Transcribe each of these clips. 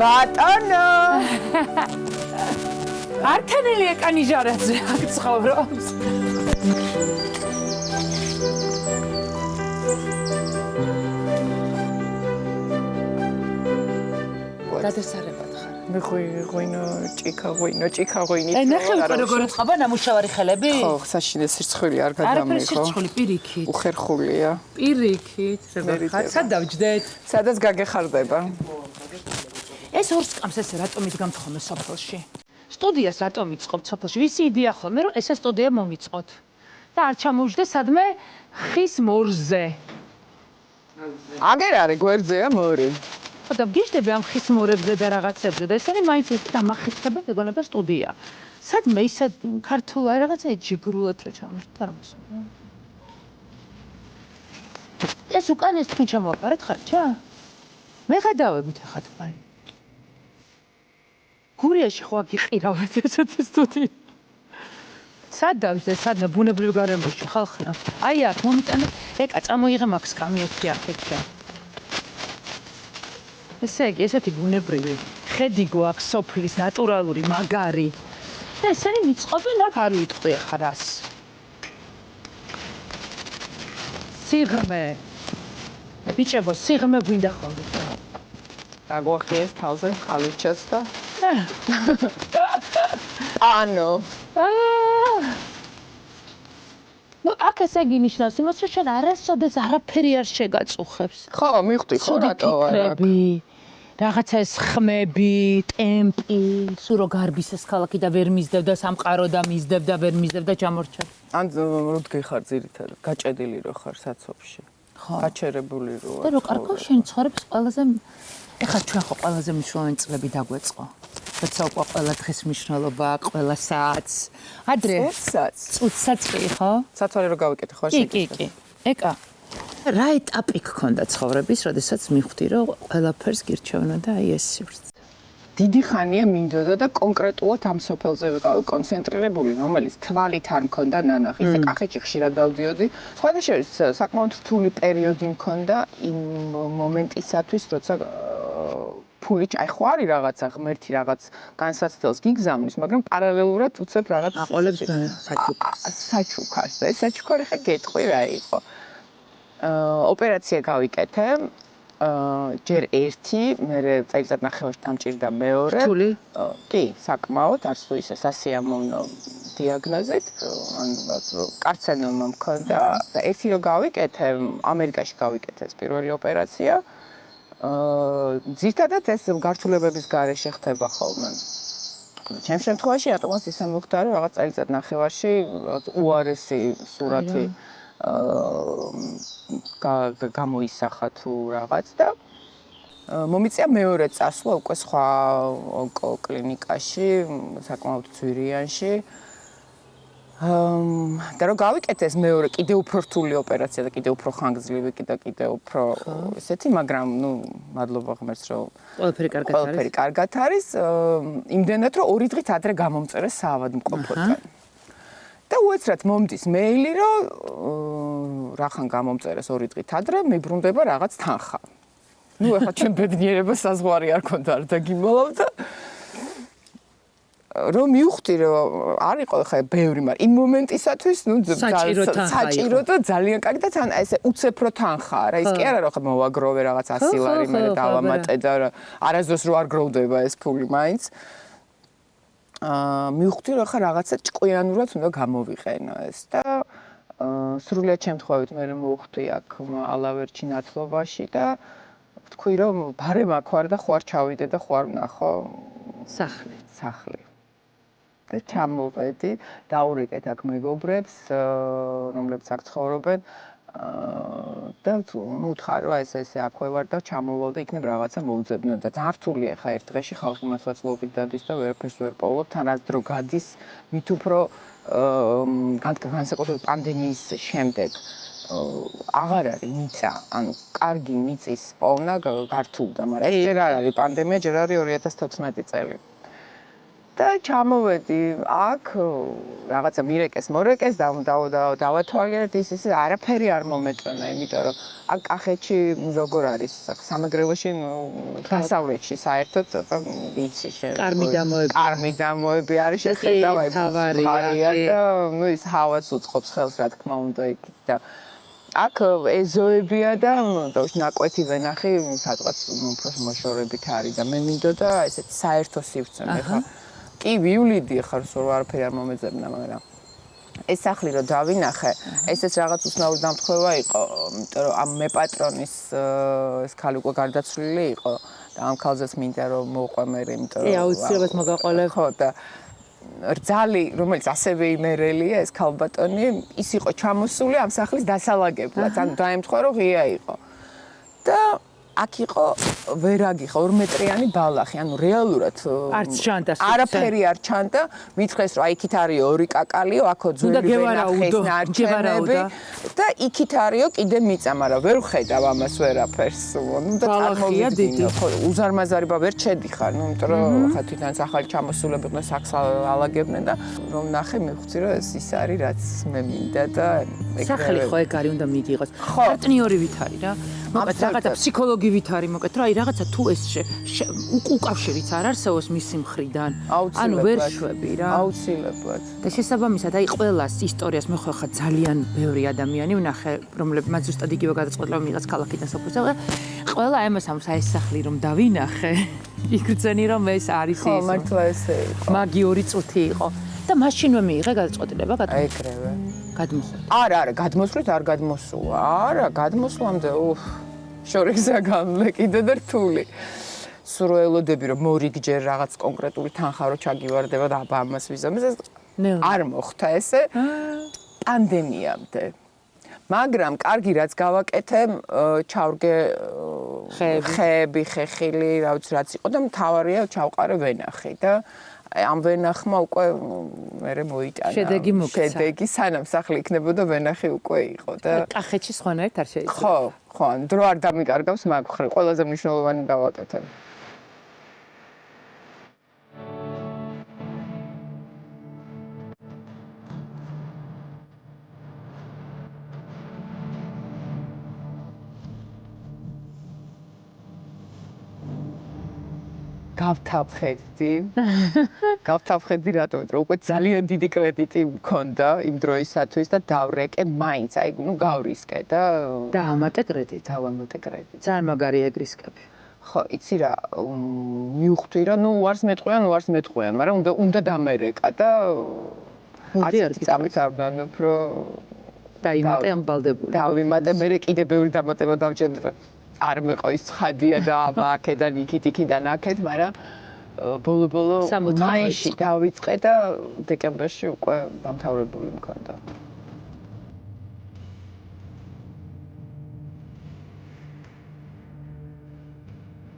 ბატონო ართენელი ეკანი ჟარაძე აქ ცხოვრობს გადასარევად ხარ ღვინო ჭიქაღვინი ნახე უკვე როგორ ეთყობა ნამუშევარი ხელები ხო საშინე სირცხვილი არ გადამიღო არაფერი სირცხვილი პირიქით უხერხულია პირიქით როგორ ხარ სად დავჯდეთ სადაც გაგეხარდება ეს ორ სკამს ესე რატომ იდგამთ ხოლმე სოფელში? სტუდიას რატომ იწყობთ სოფელში? ვისი იდეა ხოლმე რომ ესე სტუდია მომიწყოთ? და არ ჩამოვждე სადმე ხის მორზე. აგერ არის გვერდზეა მორი. ხო და გიждები ამ ხის მორებზე და რაღაცებზე და ესენი მაინც დამახინჯებენ ეგონება სტუდია. სადმე ისე ქართულ რაღაცა ჯგრულად რა ჩამოვждე არ მოსულა. ეს უკან ეს თქვენ ჩამოვაპარეთ ხარჯა? მე გადავებით ახლა თქვენ. გურიაში ხო აქ იყირავეთ ესეთი სტუდია. სად დავიძე, სადნა ბუნებრივ გარემოში ხალხნა. აი აქ მომიტანე, ეკა წამოიღე მაქს კამიოთი აქეთში. ესე იგი, ესეთი ბუნებრივი. ხედი გვაქვს სოფლის ნატურალური მაგარი. და ესენი მიწყობენ აქ არ ვიტყვი ახლა რას. სიღრმე. ბიჭებო, სიღრმე გვინდა ხოლმე. დაგვახიეს თავზე ხალიჩას და ანუ ნუ აქ ესე გინიშნავს იმას რომ შენ არასოდეს არაფერი არ შეგაწუხებს ხო მივხვდი ხო რატო არა რაღაცა ეს ხმები ტემპი სურო გარბის ეს ქალაქი და ვერ მისდევდა სამყარო და მისდევდა ვერ მისდევდა ჯამორჩა ან როდგი ხარ ძირითადად გაჭედილი რო ხარ საცობში ხო გაჩერებული რო და რო კარგავ შენ ცხოვრების ყველაზე ეხლა ჩვენ ხო ყველაზე მნიშვნელოვანი წლები დაგვეწყო. როცა უკვე ყველა დღის მნიშვნელობა, ყველა საათს. ადრე წუთსაც კი ხო? სათვალე რო გავიკეთე ხო შეკითხე. კი. ეკა. რა ეტაპი გქონდა ცხოვრების, როდესაც მიხვდი რომ ყველაფერს გირჩევნა და აი ეს სივრცე. დიდი ხანია მინდოდა და კონკრეტულად ამ სოფელზე ვიყავი კონცენტრირებული, რომელიც თვალით არ მქონდა ნანახი. ისე კახეთში ხშირად დავდიოდი. სხვათა შორის საკმაოდ რთული პერიოდი მქონდა იმ მომენტისათვის, როცა ფულით აი ხო არის რაღაცა ღმერთი რაღაც განსაცდელს გიგზავნის, მაგრამ პარალელურად უცებ რაღაც აყოლებს საჩუქარს და ეს საჩუქარი ხა გეტყვი რა იყო. ოპერაცია გავიკეთე. ჯერ ერთი, მე წელიწად ნახევარში დამჭირდა მეორე. რთული? კი, საკმაოდ, არც თუ ისე სასიამოვნო დიაგნოზით, ანუ კარცინომა მქონდა და ერთი რო გავიკეთე, ამერიკაში გავიკეთე ეს პირველი ოპერაცია. ზირთადად ეს გართულებების გარეშე ხდება ხოლმე. ჩემს შემთხვევაში რატომაც ისე მოხდა, რომ რაღაც წელიწად ნახევარში უარესი სურათი გამოისახა თუ რაღაც და მომიწია მეორე წასვლა უკვე სხვა ონკოკლინიკაში, საკმაოდ ძვირიანში. და რომ გავიკეთე ეს მეორე კიდე უფრო რთული ოპერაცია და კიდე უფრო ხანგრძლივი და კიდე უფრო ესეთი, მაგრამ ნუ მადლობა ღმერთს რომ ყველაფერი კარგად არის. იმდენად რომ 2 დღით ადრე გამომწერე საავადმყოფოდან. და უეცრად მომდის მეილი რომ რახან გამომწერეს 2 დღით ადრე მიბრუნდება რაღაც თანხა. ნუ ეხლა ჩვენ ბედნიერება საზღვარი არ ქონდა არ დაგიმალავ და რომ მივხვდი რომ არ იყო ხა ბევრი, მაგრამ იმ მომენტისათვის ნუ საჭირო და ძალიან კარგი და თან ესე უცეფრო თანხაა რა. ის კი არა რომ ხა მოვაგროვე რაღაც 100 ლარი მე დავამატე და არასდროს რო არ გროვდება ეს ფული მაინც. მივხვდი რომ ხა რაღაცა ჭკვიანურად უნდა გამოვიყენო ეს და სრულიად შემთხვევით მე მოვხვდი აქ ალავერჩი ნათლობაში და ვთქვი რომ ბარემ აქ ვარ და ხო არ ჩავიდე და ხო არ ვნახო სახლი. და ჩამოვედი, დაურეკეთ აქ მეგობრებს, რომლებიც აქ ცხოვრობენ და ვუთხარ რომ ესე აქვე ვარ და ჩამოვალ და იქნებ რაღაცა მოვძებნო და ძალიან რთულია ხა ერთ დღეში ხალხი მასვაც ლობით დადის და ვერაფერს ვერ პოულობ, თან რაც დრო გადის, მით უფრო განსაკუთრებით პანდემიის შემდეგ აღარ არის მიწა, ანუ კარგი მიწის პოვნა გართულდა, მაგრამ ეს ჯერ არ არის პანდემია, ჯერ არის 2014 წელი. და ჩამოვედი აქ რაღაცა მირეკეს მორეკეს დავათვალიერეთ ის არაფერი არ მომეწონა, იმიტომ რომ აქ კახეთში როგორ არის სამეგრელოში დასავლეთში საერთოდ ვიცი კარმი დამოები არის შეხედავ თავარია და ნუ ის ჰავაც უწყობს ხელს რა თქმა უნდა იქით და აქ ეზოებია და ნაკვეთი ვენახი სადღაც უფრო მოშორებით არის და მე მინდოდა ესეთ საერთო სივრცე ხა კი ვივლიდი ხარ სულ არაფერი არ მომეძებნა მაგრამ ეს სახლი რომ დავინახე ესეც რაღაც უცნაური დამთხოვა იყო იმიტომ რომ ამ მე პატრონის ეს ხალი უკვე გარდაცვლილი იყო და ამ ხალხს მინდა რომ მოყვე მე იმიტომ რომ აუცილებლად მოგაყოლე ხო და რძალი რომელიც ასევე იმერელია ეს ქალბატონი ის იყო ჩამოსული ამ სახლის დასალაგებლად ანუ დაემთხვა რომ ღია იყო და აქ იყო ვერაგი ხო 2 მეტრიანი ბალახი, ანუ რეალურად არც ჩანდა არაფერი არ ჩანდა, მითხრეს რომ აი იქით არის 2 კაკალიო, აქო ძველი ვენახეს ნარჩენები და იქით არისო კიდე მიწა, მაგრამ ვერ ხედავ ამას ვერაფერს. ნუ და წარმოვიდგინე, ხო, უზარმაზარება ვერ ჩედიხარ, ნუ იმიტომ რომ ხა თვითონ ახალი ჩამოსულები იყვნენ საქს ალაგებდნენ და რომ ნახე მივხვდი რომ ის არის რაც მე მინდა და სახლი ხო ეგ არის უნდა მიგიღოს. პარტნიორივით არის რა. მოკეთ რაღაცა ფსიქოლოგივით არის მოკეთ რა აი რაღაცა თუ ეს უკავშირიც არ არსებობს მისი მხრიდან ანუ ვერ შვები რა აუცილებლად და შესაბამისად აი ყველას ისტორიას მე ხო ხა ძალიან ბევრი ადამიანი ვნახე რომლებმაც ზუსტად იგივე გადაწყვეტილება მიიღეს ქალაქიდან სოფელსა ყველა ამასამს აი ეს სახლი რომ დავინახე იგრძენი რომ ეს არის ის ხო მართლა ესე იყო მაგიური წუთი იყო და მაშინვე მიიღე გადაწყვეტილება ეგრევე გადმოხვედი არა გადმოსვლით არ გადმოსულა არა გადმოსვლამდე შორიგზა გამლე კიდე და რთული სულ ელოდები რომ მორიგჯერ რაღაც კონკრეტული თანხა რო ჩაგივარდება და აბა ამას ვიზამეს არ მოხდა ესე პანდემიამდე მაგრამ კარგი რაც გავაკეთე ჩავრგე ხეები ხეხილი რაც იყო და მთავარია ჩავყარე ვენახი და ამ ვენახმა უკვე მერე მოიტანა შედეგი სანამ სახლი იქნებოდა ვენახი უკვე იყო და კახეთში სხვანაირად არ შეიძლება ხო დრო არ დამიკარგავს მაგ ხრი ყველაზე მნიშვნელოვანი გავაკეთე გავთავხედი რატომ რომ უკვე ძალიან დიდი კრედიტი მქონდა იმ დროისათვის და დავრეკე მაინც აი ნუ გავრისკე და დაამატე კრედიტი ძალიან მაგარი ეგრისკები ხო იცი რა მივხვდი რა ნუ უარს მეტყვიან მაგრამ უნდა დამერეკა და წამით არ ვდანებ რომ დაიმატე ამ ბალდებული დავიმატე მე კიდე ბევრი დამატება დავჭერდა არ მეყო ის ცხადია და აბა აქედან იქიდან აქეთ, მაგრამ ბოლო მაისში დავიწყე და დეკემბერში უკვე დამთავრებული მქონდა.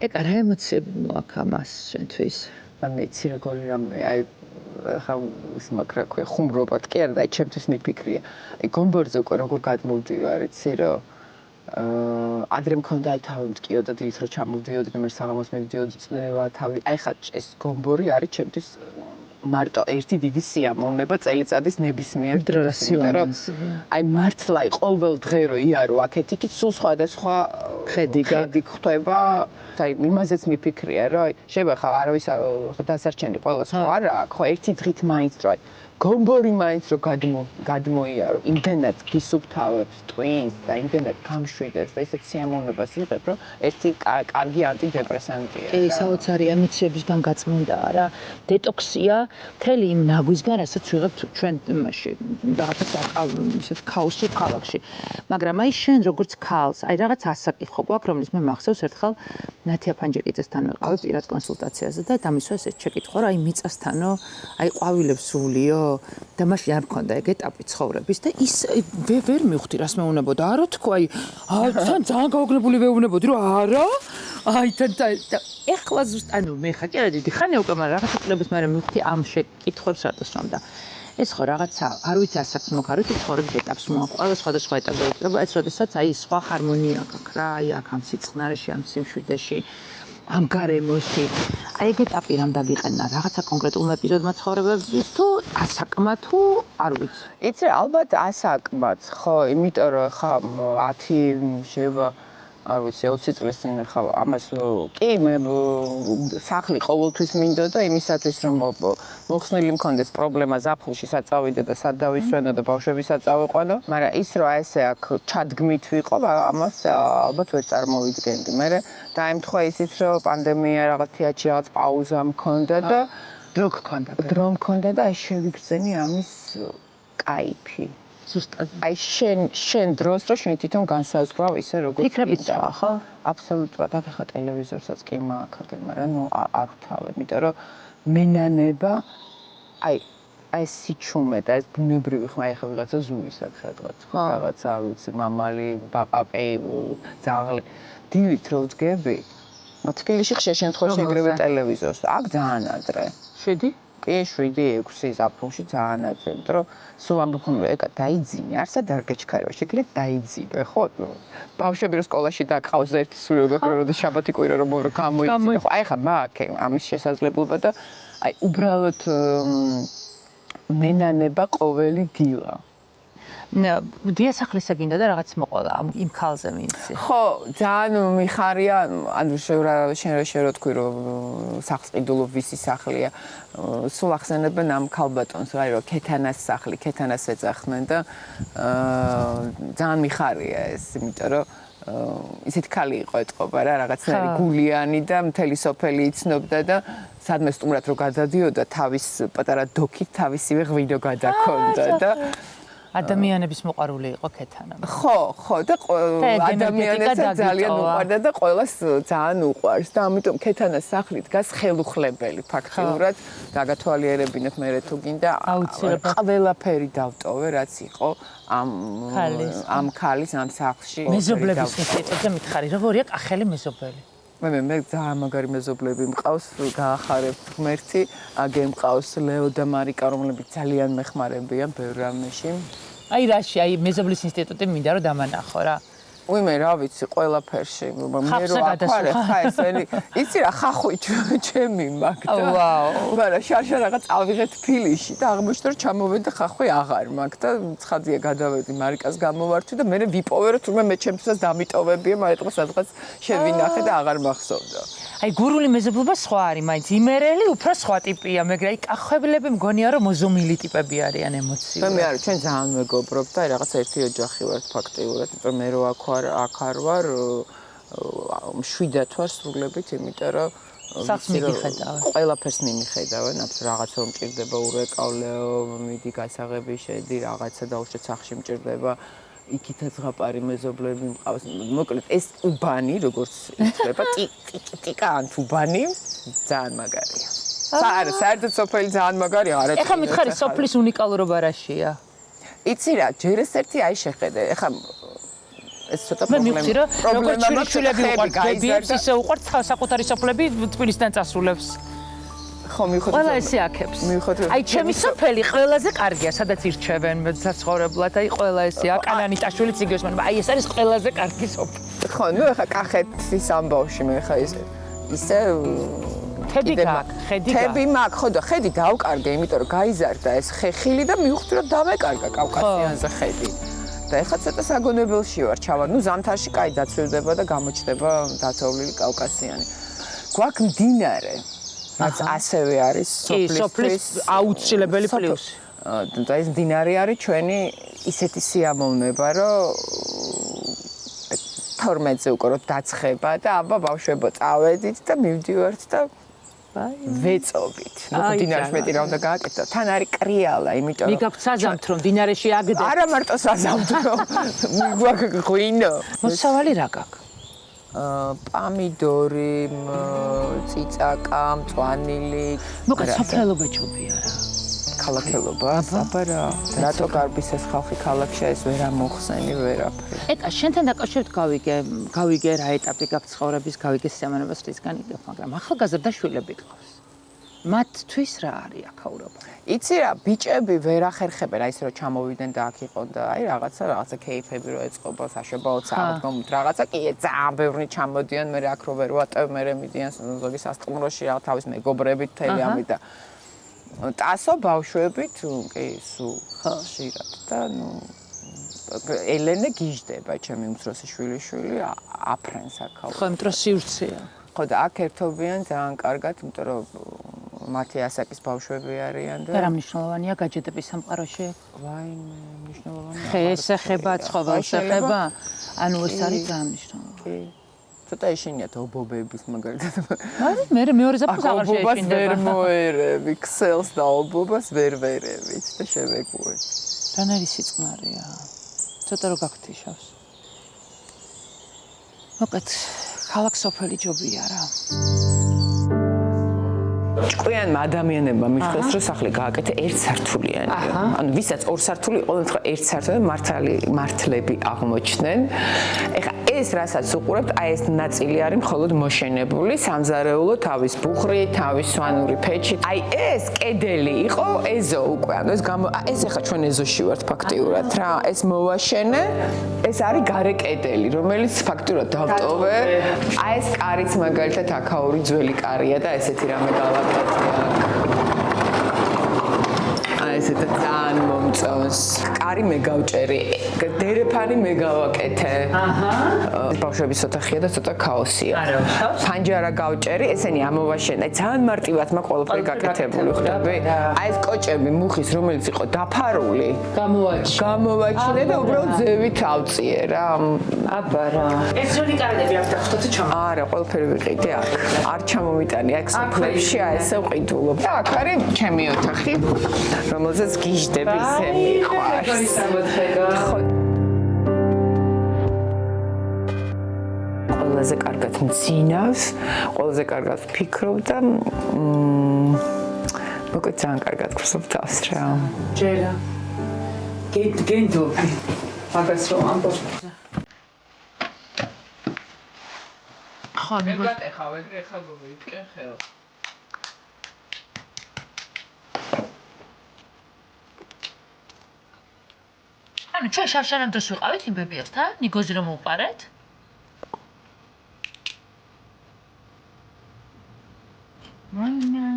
ეგ რა ემოციები მოაქვს ამას შენთვის? მეცი როგორი რამე აი ხა ის მაგრა ქვია ხუმრობად კი არა და ჩემთვის მიფიქრია. აი გომბორზე უკვე როგორ გადმოვდივარ იცი რომ ადრე მქონდა აი თავი მткиოდა დილით რომ ჩამოვდიოდი და მე საღამოს მივდიოდი წნევა თავი აი ხა ეს გომბორი არის ჩემთვის მარტო ერთი დიდი სიამოვნება წელიწადის ნებისმიერ დროს აი მართლა ყოველ დღე რო იარო აქეთ იქით სულ სხვადასხვა ხედი ხდება აი იმაზეც მიფიქრია რომ აი შეიძლება ხა არავის დასარჩენი ყველა სხვა არა ხო ერთი დღით მაინც რო აი გომბორი მაინც რო გადმოიარო იმდენად გისუფთავებს ტვინს და იმდენად გამშვიდეს და ისეთ სიამოვნებას იღებ რომ ერთი კარგი ანტიდეპრესანტია კი საოცარი ემოციებისგან გაწმუნდაა რა დეტოქსია მთელი იმ ნაგვისგან რასაც ვიღებთ ჩვენ იმაში რაღაცა ისეთ ქაოსში ქალაქში მაგრამ აი შენ როგორც ქალს აი რაღაც ასაკითხო გვაქვს რომლის მე მახსოვს ერთხელ ნათია ფანჯიკიძესთან ვიყავი პირად კონსულტაციაზე და დამისვეს ეს შეკითხვა რომ აი მიწასთანო აი ყვავილებს სულიო და მაშინ არ მქონდა ეგ ეტაპი ცხოვრების და ის ვერ მივხვდი რას მეუნებოდა არა თქვა აი ძალიან გაოგნებული ვეუბნებოდი რომ არა აი და ეხლა ზუსტ ანუ მე ხა კი არა დიდი ხანია უკვე მაგრამ რაღაცა წლების მერე მივხვდი ამ შეკითხვებს რატოს რომ და ეს ხო რაღაცა, არ ვიცი ასაკს მოგარვით, ცხოვრების ეტაპს მოაქვს. ყველა სხვადასხვა ეტაპი იქნება, ეს როდესაც აი სხვა ჰარმონია გაქვს რა, აი აქ ამ სიწყნარეში, ამ სიმშვიდეში, ამ გარემოში. აი ეგ ეტაპი რამ დაგიყენა, რაღაცა კონკრეტულმა ეპიზოდმა ცხოვრებების თუ ასაკმა თუ არ ვიცი. იცი ალბათ ასაკმაც ხო, იმიტომ რომ ხა 10 შევა არ ვიცი 20 წლის წინ ხა ამას კი მე სახლი ყოველთვის მინდოდა იმისათვის რომ მოხსნილი მქონდეს პრობლემა ზაფხულში სად წავიდე და სად დავისვენო და ბავშვები სად წავიყვანო, მაგრამ ის რომ ესე აქ ჩადგმით ვიყო, ამას ალბათ ვერ წარმოვიდგენდი. მე დაემთხვა ისიც რომ პანდემია რაღაც თეატრში რაღაც პაუზა მქონდა და დრო მქონდა და აი შევიგრძენი ამის кайფი. ზუსტად. აი შენ დროს რო შენ თვითონ განსაზღვრავ ისე როგორც ფიქრები წვა, ხო? აბსოლუტურად. ახლა ტელევიზორსაც კი მაქვს, მაგრამ ნუ არ ვთავებ, იმიტომ რომ მენანება აი სიჩუმე და ეს ბუნებრივი ხმა ეხა ვიღაცა ზუვის აქვს სადღაც, ხო? რაღაცა არ ვიცი, მამალი, პაპაპე, ძაღლი. დილით რო ვდგები, თბილისში ხშირ შემთხვევაში ეგრევე ტელევიზორს. აქ ძალიან ადრე. 7? კი 7-6 ზაფხულში ძალიან ადრე, იმიტომ რომ სულ ამბობ რომ ეკა დაიძინე, არსად არ გეჩქარება, შეგიძლიათ დაიძინე, ხო? ბავშვები რო სკოლაში დაკავს ერთი სულ რომ შაბათი კვირა რომ გამოიწინე, ხო? აი ხა მაქვს ამის შესაძლებლობა და აი უბრალოდ მენანება ყოველი დილა. დიასახლისა გინდა და რაღაც მოყოლა იმ ქალზე ვიცი. ხო, ძალიან მიხარია, ანუ შენ რო თქვი რომ სახლს ყიდულობ ვისი სახლია. სულ ახსენებენ ამ ქალბატონს, აი რომ ქეთანას სახლი, ქეთანას ეძახდნენ და ძალიან მიხარია ეს, იმიტომ რომ ისეთი ქალი იყო ეთყობა რა, რაღაცნაირი გულიანი და მთელი სოფელი იცნობდა და სადმე სტუმრად რო გადადიოდა, თავის პატარა დოქით თავისივე ღვინო გადაქონდა და ადამიანების მოყარული იყო ქეთანა. ხო და ადამიანებსაც ძალიან უყვარდა და ყველას ძალიან უყვარს და ამიტომ ქეთანას სახლი დგას ხელუხლებელი ფაქტიურად დაგათვალიერებინებ მე თუ გინდა ყველაფერი დავტოვე რაც იყო ამ ქალის ამ სახლში მეზობლების ინსტიტუტზე მითხარი როგორია კახელი მეზობელი მე ძალიან მაგარი მეზობლები მყავს გაახარებ ღმერთი აგე მყავს ლეო და მარიკა რომლებიც ძალიან მეხმარებიან ბევრ რამეში აი რაში აი მეზობლის ინსტიტუტი მინდა რომ დამანახო რა უიმე რა ვიცი ყველაფერში მე რო აფარე ხა ესენი იცი რა ხახვი ჩემი მაგ და მაგრამ შარშა რაღაც ავიღეთ ფილიში და აღმოჩნდა რომ ჩამოვედა ხახვი აღარ მაგ და ცხადია გადავედი მარიკას გამოვართვი და მე ვიპოვე რომ თურმე მე ჩემთვისაც დამიტოვებია მაგრამ სადღაც შევინახე და აღარ მახსოვდა აი გურული მეზობლობა სხვა არის მაინც იმერელი უფრო სხვა ტიპია მაგრამ აი კახველები მგონია რომ მოზომილი ტიპები არიან ემოციურად მე არ ჩვენ ძალიან მეგობრობ და აი რაღაც ერთი ოჯახი ვართ ფაქტიურად იმიტომ მე რო აქ არ ვარ მშვიდად ვარ სრულებით იმიტომ რომ სახს მიგიხედავ ყველაფერს მიმიხედავ რაღაც რომ მჭირდება ურეკავლეო მიდი გასაღები შედი რაღაცა დაუშვე სახში მჭირდება იქითაც ზღაპარი მეზობლები მყავს მოკლედ ეს უბანი როგორც იწება ტიკა ან უბანი ძალიან მაგარია საერთოდ სოფელი ძალიან მაგარია არა ეხლა მითხარი სოფლის უნიკალურობა რაშია იცი რა ჯერ ეს ერთი აი შეხედე ეხლა ეს ცოტა მე მივხვდი რომ როგორც შვილები უყვართ გებიებს ისე უყვართ საკუთარი სოფლები თბილისიდან წასულებს ხო მივხვდი ყველა ესე აქებს აი ჩემი სოფელი ყველაზე კარგია სადაც ირჩევენ საცხოვრებლად აი ყველა ესე აკანანიტაშვილიც იგივეს მაგრამ აი ეს არის ყველაზე კარგი სოფელი ხო ნუ ეხა კახეთის ამბავში მე ხა ისე ხედი გაქვს ხედი მაქვს ხო და ხედი დავკარგე იმიტომ რომ გაიზარდა ეს ხეხილი და მივხვდი რომ დამეკარგა კავკასიანზე ხედი და ეხლა ცოტა საგონებელში ვარ ჩავარ ნუ ზამთარში კაი დაცვირდება და გამოჩნდება დათოვლილი კავკასიანი გვაქვს მდინარე რაც ასევე არის სოფლის აუცილებელი პლუსი და ეს მდინარე არის ჩვენი ისეთი სიამოვნება რომ 12-ზე უკვე რომ დაცხება და აბა ბავშვებო წავედით და მივდივართ და ვეწობით. ნუ მდინარეში მეტი რა უნდა გააკეთო. თან არის კრიალა, იმიტომ რომ მიგაქვს საზამთრო მდინარეში აგდეთ. არა მარტო საზამთრო. მიგვაქვს ღვინო. მოსავალი რა გაქვს? პამიდორი, წიწაკა, მწვანილი. მოკლედ სოფლელობა ჯობია რა. ქალაქელობა, აბა რა. რატო გარბის ეს ხალხი ქალაქში ეს ვერ ამოხსენი ვერაფერი. ეკა შენთან დაკავშირებით გავიგე რა ეტაპი გაქვს ცხოვრების, გავიგე სიამოვნებას რისგან იგებ, მაგრამ ახალგაზრდა შვილები გყავს. მათთვის რა არის აქაურობა? იცი რა, ბიჭები ვერ ახერხებენ აი ესე რომ ჩამოვიდნენ და აქ იყონ და აი რაღაცა кейფები რო ეწყობა, საშობაოდ საერთოდ რაღაცა კი ძალიან ბევრი ჩამოდიან, მე აქ რო ვერ ვატევ, მე მიდიან ზოგი სასტუმროში რა თავის მეგობრებით თელი ამით და ტასო ბავშვებით კი სულ ხშირად და ნუ ელენე გიждდება, ჩემი უმცროსი შვილიშვილი აფრენს აქაურობს. ხო, იმიტომ რომ სივრცეა. ხო და აქ ერთობიან ძალიან კარგად, იმიტომ რომ მათი ასაკის ბავშვები არიან და რა მნიშვნელოვანია გაჯედების სამყაროში? ვაიმე, მნიშვნელოვანია. ხეს ეხება, ცხოველს ეხება, ანუ ეს არის ძალიან მნიშვნელოვანი. კი. ცოტა ეშინიათ ობობების მაგალითად. არის მე მეორე ზაფხულს აღარ ობობას ვერ შეეშინდება. მოერევი, ქსელს და ობობას ვერ ვერევით და შევეგუეთ. რანაირი სიწყნარია. ცოტა რო გაგთიშავს. მოკლედ, ქალაქ სოფელი ჯობია რა. ჭკვიანმა ადამიანებმა მიხდეს რომ სახლი გააკეთე ერთ სართულიანი. ანუ ვისაც ორ სართული იყო, თქო ერთ სართული მართლები აღმოჩნდნენ. ეხლა ეს რასაც უყურებთ, აი ეს ნაწილი არის მხოლოდ მოშენებული, სამზარეულო თავის ბუხრი, თავის სვანური ფეჩით. აი ეს კედელი იყო ეზო უკვე. ანუ ეს ეხლა ჩვენ ეზოში ვართ ფაქტიურად რა. ეს მოვაშენე, ეს არის გარე კედელი, რომელიც ფაქტიურად დავტოვე. აი ეს კარიც მაგალითად აქაური ძველი კარია და ესეთი რამე გავაკეთე. ესეთ ძალიან მომწონს. კარი მე გავჭერი, დერეფანი მე გავაკეთე. ბავშვების ოთახია და ცოტა ქაოსია. ფანჯარა გავჭერი, ესენი ამოვაშენე. ძალიან მარტივად მაგ ყველაფერი გაკეთებული ხდები. აი ეს კოჭები მუხის, რომელიც იყო დაფარული, გამოვაჩინე და უბრალოდ ზევით ავწიე რა. აბა რა. ეს ძველი კარები აქვს და ხოთი ჩამ. არა, ყველაფერი ვიყიდე აქ. არ ჩამოვიტანი აქ სოფლებში, აი ესე ვყიდულობ. და აქ არის ჩემი ოთახი, რომელზეც გიждები ისე მიყვარს. ყველაზე კარგად მძინავს, ყველაზე კარგად ვფიქრობ და მოკლედ ძალიან კარგად გრძნობ თავს რა. ჯერა. გენდობი. მაგას რომ ამბობ. ხო, გატეხავ ეგრე ხა მოვიწყენ ხელს. ანუ ჩვენ შავშანამდეს ვიყავით იმ ბებიასთან, ნიგოზი რომ უყარეთ? მამა.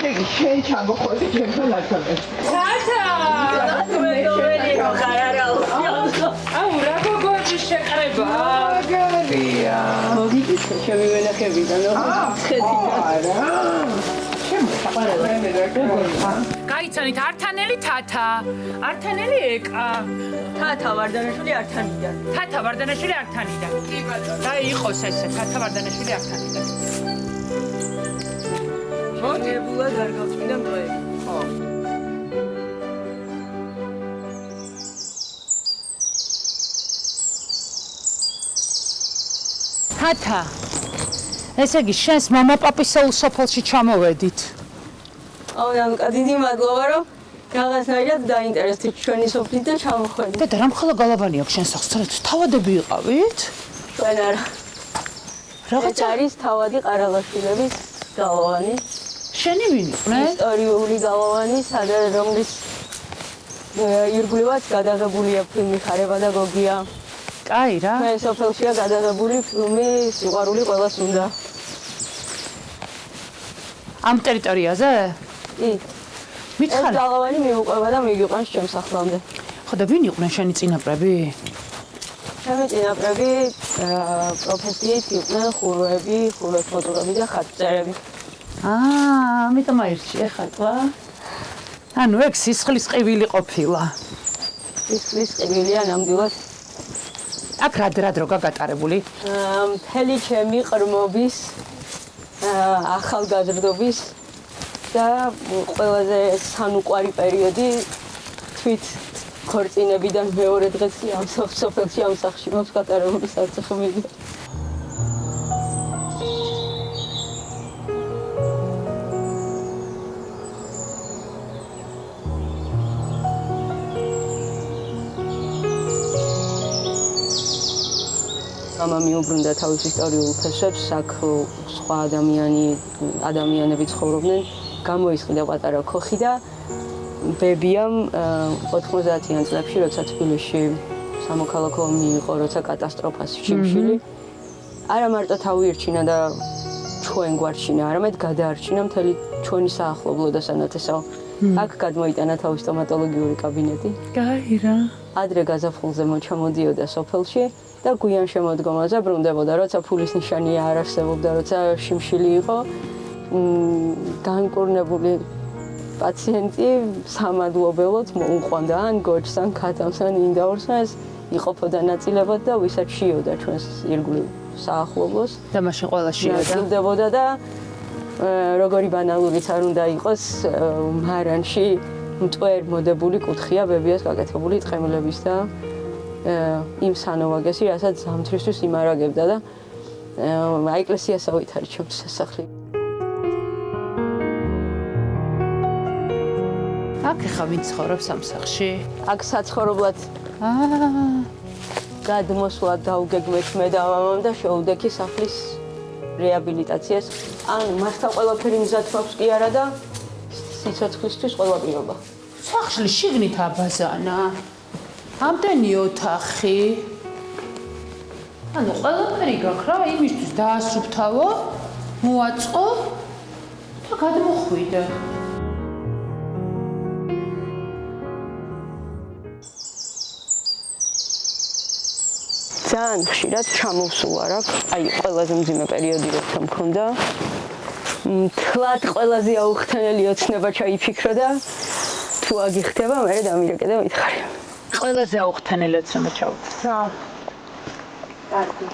ეგ შენ ჩამოხვედი ჩემთან ლაკონებს. თათა! აუ რა გოგოების შეყრება? მაგარია. მოგიგიცხე ჩემი ვენახებიდან, არა. გაიცანით ართანელი თათა. ართანელი ეკა. თათა ვარდანაშვილი ართანიდან. თათა ვარდანაშვილი ართანიდან. კი ბატონო. და იყოს ესე თათა ვარდანაშვილი ართანიდან. მოგებულა გარგავწმინდა მყე. ხო. თათა. ესე იგი შენს მამაპაპისეულ სოფელში ჩამოვედით. აუ ნანკა დიდი მადლობა რომ რაღაცნაირად დაინტერესდით ჩვენი სოფლით და ჩამოხვედით. და რამხელა გალავანი აქვს შენ სახსრად? თავადები იყავით? ჩვენ არა. რაღაც ეს არის თავადი ყარალაშვილების გალავანი. შენი ვინ იყვნენ? ისტორიული გალავანი, სადაც რომლის ირგვლივაც გადაღებულია ფილმი ხარება და გოგია. კაი რა. მე სოფელშია გადაღებული ფილმი სიყვარული ყველას უნდა. ამ ტერიტორიაზე? კი. ეს მითხარ. გალავანი მიუყვება და მიგიყვანს ჩემს სახლამდე. ხო და ვინ იყვნენ შენი წინაპრები? ჩემი წინაპრები პროფესიით იყვნენ ხუროები, ხუროთმოძღვრები და ხატწერები. ამიტომ აირჩიე ხატვა. ანუ ეგ სისხლის ყივილი ყოფილა. სისხლის ყივილია ნამდვილად. აქ რა დრო გაგატარებული? მთელი ჩემი ყრმობის, ახალგაზრდობის და ყველაზე სანუკვარი პერიოდი თვით ქორწინებიდან მეორე დღეში ამ სოფელში ამ სახლში მაქვს გატარებული საცხოვრებელი. მამა მიუბრუნდა თავის ისტორიულ ფესვებს, აქ სხვა ადამიანები ცხოვრობდნენ, გამოისყიდა პატარა ქოხი და ბებიამ 90-იან წლებში, როცა თბილისში სამოქალაქო მიიღო, როცა კატასტროფას შიმშილი, არა მარტო თავი ერჩინა და ჩვენ გვარჩინა, არამედ გადაარჩინა მთელი ჩვენი საახლობლო და სანათესაო. აქ გადმოიტანა თავის სტომატოლოგიური კაბინეტი. გაირა. ადრე გაზაფხულზე მოჩამოდიოდა სოფელში და გვიან შემოდგომაზე ბრუნდებოდა, როცა ფულის ნიშანი არ არსებობდა, როცა შიმშილი იყო. განკურნებული პაციენტი სამადლობელოდ მოუყვანდა ან გოჩს, ან ქათამს, ან ინდაურს, ეს იყოფოდა ნაწილებად და ვისაც შიოდა ჩვენს ირგვლივ საახლობლოს. და მაშინ ყველა შიოდა. ნაწილდებოდა და როგორი ბანალურიც არ უნდა იყოს, მარანში მტვერ მოდებული კუთხეა ბებიას გაკეთებული ტყემლების და იმ სანოვაგესი, რასაც ზამთრისთვის იმარაგებდა და აეკლესიას ავითარჩევს სასახლე. აქ ხა ვინ ცხოვრობს ამ სახლში? აქ საცხოვრებლად გადმოსვლა დაუგეგმეთ მე და მამამ და შეუდექი სახლის რეაბილიტაციას. ან მასთან ყველაფერი მზად მაქვს კი არა და სიცოცხლისთვის ყველა პირობა. სახლში შიგნით აბაზანა. ამდენი ოთახი. ანუ ყველაფერი გაქვს რა, იმისთვის დაასუფთავო, მოაწყო და გადმოხვიდე. ძალიან ხშირად ჩამოვსულ არ აქვს, აი ყველაზე მძიმე პერიოდი როცა მქონდა. თლად ყველაზე აუხსნელი ოცნება ჩაიფიქრო და თუ აგიხდება, მე დამირეკე და მითხარი. ყველაზე აუხსნელი ოცნება ჩავუდგა. რა. კარგი.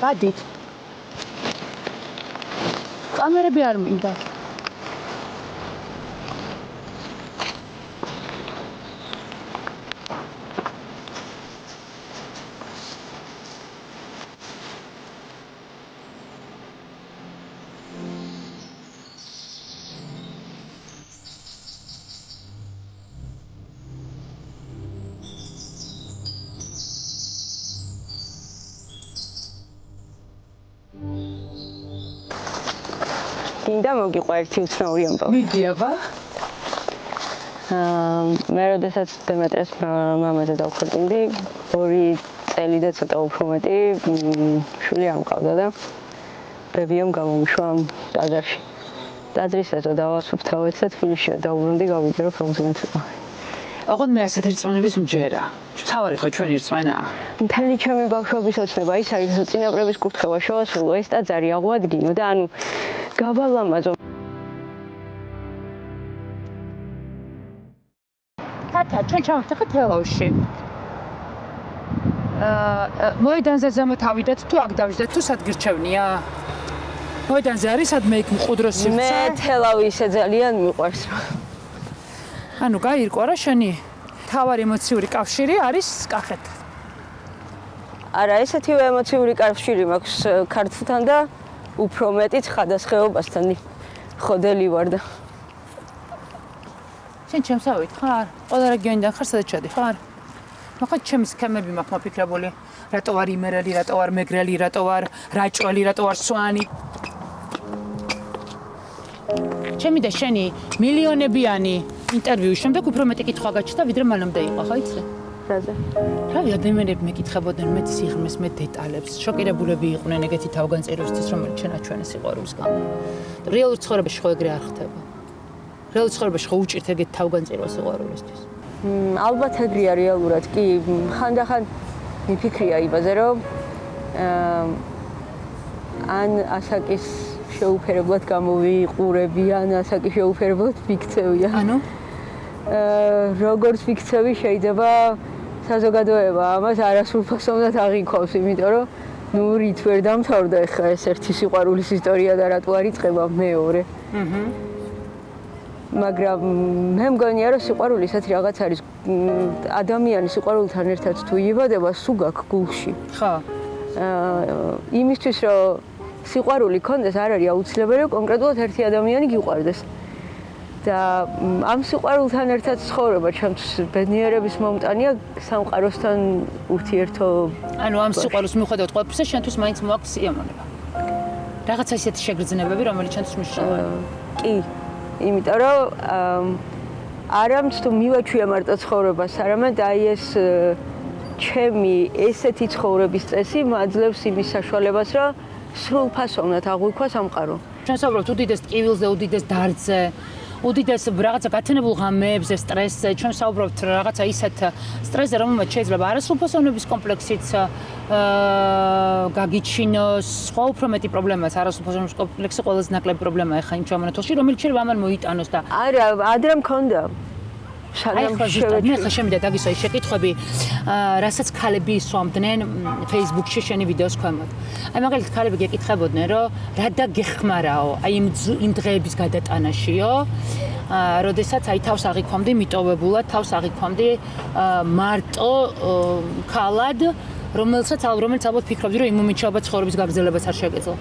გადით. კამერები არ მინდა. გინდა მოგიყვა ერთი უცნაური ამბავი. მიდი აბა. მე როდესაც დემეტრეს მამაზე დავხორტინდი, 2 წელი და ცოტა უფრო მეტი შვილი არ მყავდა და ბებიამ გამომშვა ამ ტაძარში. ტაძრისაზე დავასუფთავეთ და თბილისში დავუბრუნდი, გავიგე რომ პრობლემაც იყო. ოღონდ მე ასეთ რწმენების მჯერა. თავარი ხო ჩვენი რწმენა? მთელი ჩემი ბავშვობის ოცნება ის არის, რომ წინაპრების კურთხევა შევასრულო, ეს ტაძარი აღვადგინო და ანუ გავალამაზო. თათა, ჩვენ ჩავხდით თელავში. მოედანზე ზემოთ ავიდეთ თუ აქ დავიდეთ თუ სად გირჩევნია? მოედანზე არის სადმე იქ მყუდრო სივრცე? მე თელავი ისე ძალიან მიყვარს. ანუ გაირკვა რა შენი თავარი ემოციური კავშირი არის კახეთთან. არა, ესეთივე ემოციური კავშირი მაქვს ქართლთან და უფრო მეტიც ხადასხეობასთან. ხოდელი ვარ და შენ ჩემსავით ხარ? ყველა რეგიონიდან ხარ, სადაც ჩადიხარ? მაგა ჩემი სქემები მაქვს მოფიქრებული. რატო ვარ იმერელი, რატო ვარ მეგრელი, რატო ვარ რაჭველი, რატო ვარ სვანი? ჩემი და შენი მილიონებიანი ინტერვიუის შემდეგ უფრო მეტი კითხვა გაჩნდა, ვიდრე მანამდე იყო, ხო იცი? რაზე? რავი, ადამიანები მეკითხებოდნენ მე სიღრმეს, მე დეტალებს, შოკირებულები იყვნენ ეგეთი თავგანწირვისთვის, რომელიც ჩვენ აჩვენეს სიყვარულის გამო. რეალურ ცხოვრებაში ხო ეგრე არ ხდება. რეალურ ცხოვრებაში ხო უჭირთ ეგეთი თავგანწირვა სიყვარულისთვის? ალბათ ეგრეა რეალურად კი, ხანდახან მიფიქრია იმაზე, რომ ან ასაკის შეუფერებლად გამოვიყურები, ან ასაკი შეუფერებლად ვიქცევია. ანუ როგორც ვიქცევი შეიძლება საზოგადოება ამას არასრულფასოვნად აღიქვამს, იმიტომ რომ ნუ რით ვერ დამთავრდა ახლა ეს ერთი სიყვარულის ისტორია და რატო არ იწყება მეორე. მაგრამ მე მგონია რომ სიყვარული ისეთი რაღაც არის ადამიანი სიყვარულთან ერთად თუ იბადება სულ გაქვს გულში. ხო. იმისთვის რომ სიყვარული კონდეს არ არის აუცილებელი რომ კონკრეტულად ერთი ადამიანი გიყვარდეს. და ამ სიყვარულთან ერთად ცხოვრება ჩემთვის ბედნიერების მომტანია სამყაროსთან ურთიერთობა. ანუ ამ სიყვარულს მიუხედავად ყველაფრისა შენთვის მაინც მოაქვს სიამოვნება. რაღაცა ისეთი შეგრძნებები, რომელიც შენთვის მნიშვნელოვანია. კი, იმიტომ რომ არამც თუ მივაჩვია მარტო ცხოვრებას, არამედ აი ეს ჩემი ესეთი ცხოვრების წესი მაძლევს იმის საშუალებას, რომ სრულფასოვნად აღვიქვა სამყარო. ჩვენ საუბრობთ უდიდეს ტკივილზე, უდიდეს დარდზე, უდიდეს რაღაცა გათენებულ ღამეებზე, სტრესზე, ჩვენ საუბრობთ რაღაცა ისეთ სტრესზე, რომელმაც შეიძლება არასრულფასოვნების კომპლექსიც გაგიჩინოს, სხვა უფრო მეტი პრობლემაა არასრულფასოვნების კომპლექსი ყველაზე ნაკლები პრობლემაა ხა იმ შემონათელში, რომელიც შეიძლება ამან მოიტანოს და არა, ადრე მქონდა. აი ხო ზუსტად მე ხა შემიძლია დაგისვა ის შეკითხვები, რასაც ქალები ისვამდნენ Facebook-ში შენი ვიდეოს ქვემოთ. აი მაგალითად ქალები გეკითხებოდნენ, რომ რა დაგეხმარაო, აი იმ დღეების გადატანაშიო, როდესაც აი თავს აღიქვამდი მიტოვებულად, თავს აღიქვამდი მარტო ქალად, რომელიც ალბათ ფიქრობდი, რომ იმ მომენტში ალბათ ცხოვრების გაგრძელებაც არ შეგეძლო.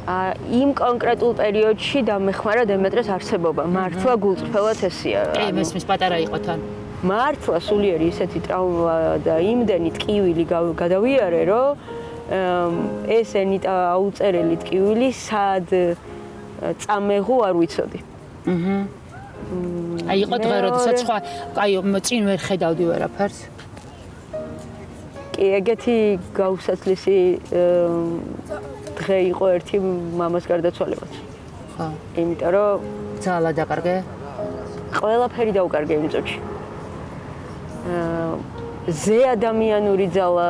იმ კონკრეტულ პერიოდში დამეხმარა დემეტრეს არსებობა. მართლა გულწრფელად ესია. მესმის პატარა იყო თან. მართლა სულიერი ისეთი ტრავმა და იმდენი ტკივილი გადავიარე, რომ ეს ენიტა აუწერელი ტკივილი სად წამეღო არ ვიცოდი. აი იყო დღე, როდესაც სხვა აი წინ ვერ ხედავდი ვერაფერს. კი, ეგეთი გაუსაცლისი დღე იყო ერთი მამას გარდაცვალებაც. ხო. იმიტომ რომ ძალა დაკარგე? ყველაფერი დაუკარგე იმ წუთში. ზე ადამიანური ძალა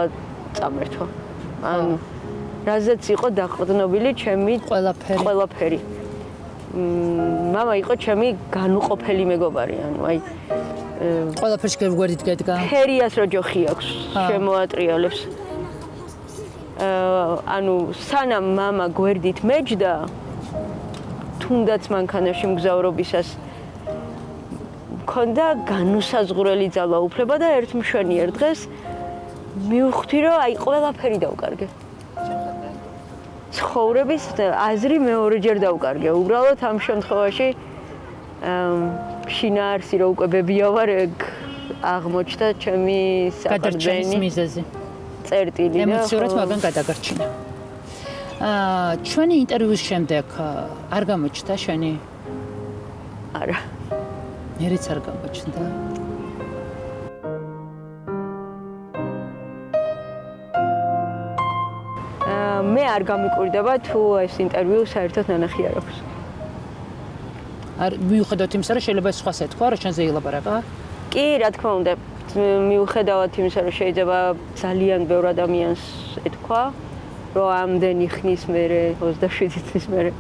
წამერთვა. ანუ რაზეც იყო დაყრდნობილი ჩემი ყველაფერი. მამა იყო ჩემი განუყოფელი მეგობარი, ანუ აი ყველაფერს გვერდით გედგა. ფერიას რო ჯოხი აქვს, შემოატრიალებს. ანუ სანამ მამა გვერდით მეჯდა, თუნდაც მანქანაში მგზავრობისას მქონდა განუსაზღვრელი ძალა უფლება და ერთ მშვენიერ დღეს მივხვდი, რომ აი ყველაფერი დავკარგე. ცხოვრების აზრი მეორეჯერ დავკარგე. უბრალოდ ამ შემთხვევაში შინაარსი რო უკვე ბებია ვარ, აღმოჩნდა ჩემი გადარჩენის მიზეზი. წერტილი და ემოციურად მაგან გადაგარჩინა. ჩვენი ინტერვიუს შემდეგ არ გამოჩნდა შენი? არა. მერეც არ გამოჩნდა. მე არ გამიკვირდება თუ ეს ინტერვიუ საერთოდ ნანახი არ აქვს. არ მიუხედავად იმისა, რომ შეიძლება სხვას ეთქვა, რომ შენზე ილაპარაკა? კი, რა თქმა უნდა, მიუხედავად იმისა, რომ შეიძლება ძალიან ბევრ ადამიანს ეთქვა, რომ ამდენი ხნის მერე, 27 წლის მერე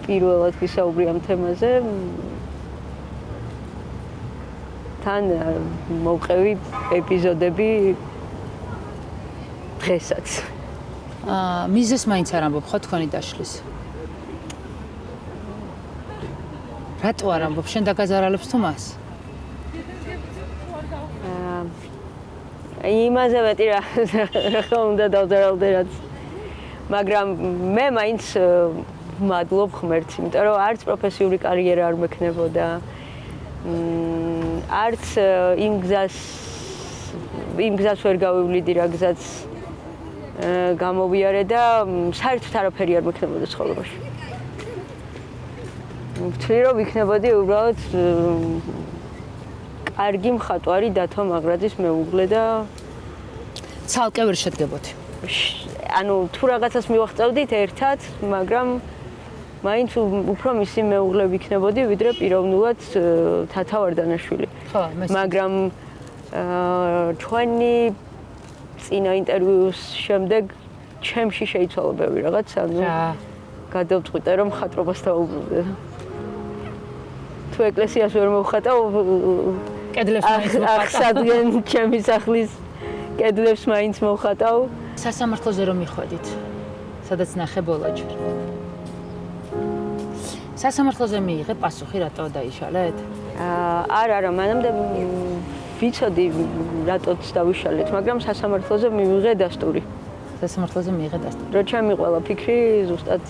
პირველად ვისაუბრი ამ თემაზე. თან მოვყევი ეპიზოდები დღესაც. მიზეს მაინც არ ამბობ ხო თქვენი დაშლის? რატო არ ამბობ? შენ დაგაზარალებს თუ მას? იმაზე მეტი რა უნდა დავზარალდე რაც. მაგრამ მე მაინც მადლობ ღმერთს, იმიტომ რომ არც პროფესიული კარიერა არ მექნებოდა. არც იმ გზას ვერ გავივლიდი, რა გზაც გამოვიარე და საერთოდ არაფერი არ მექნებოდა ცხოვრებაში. ვთვლი რომ ვიქნებოდი უბრალოდ კარგი მხატვარი დათო მაგრაძის მეუღლე და ცალკე ვერ შედგებოდი. ანუ თუ რაღაცას მივაღწევდით ერთად, მაგრამ მაინც უფრო მისი მეუღლე ვიქნებოდი, ვიდრე პიროვნულად თათა ვარდანაშვილი. ხო, მესმის. მაგრამ ჩვენი წინა ინტერვიუს შემდეგ ჩემში შეიცვალა ბევრი რაღაც, ანუ გადავწყვიტე რომ მხატვრობას დავუბრუნდე. თუ ეკლესიას ვერ მოვხატავ, კედლებს მაინც მოვხატავ. აღსადგენ ჩემი სახლის კედლებს მაინც მოვხატავ. სასამართლოზე რომ მიხვედით, სადაც ნახე ბოლაჯერ. სასამართლოზე მიიღე პასუხი, რატო დაიშალეთ? არა, მანამდე ვიცოდი რატოც დავიშალეთ, მაგრამ სასამართლოზე მივიღე დასტური. სასამართლოზე მიიღე დასტური. რო ჩემი ყველა ფიქრი ზუსტად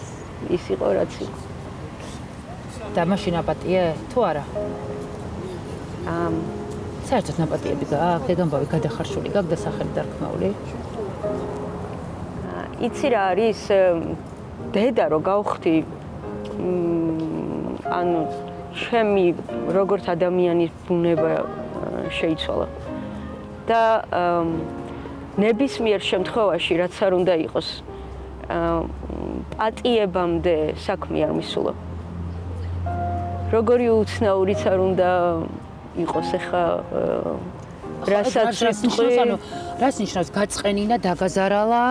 ის იყო, რაც იყო. და მაშინ აპატიე თუ არა? საერთოდ ნაპატიები გააქვს, ეგამბავი გადახარშული გაქვს და სახელი დარქმეული? იცი რა არის დედა რო გავხდი ანუ ჩემი როგორც ადამიანის ბუნება შეიცვალა და ნებისმიერ შემთხვევაში რაც არ უნდა იყოს პატიებამდე საქმე არ მისულა როგორი უცნაურიც არ უნდა იყოს ახლა რასაც რას ნიშნავს გაწყენინა დაგაზარალა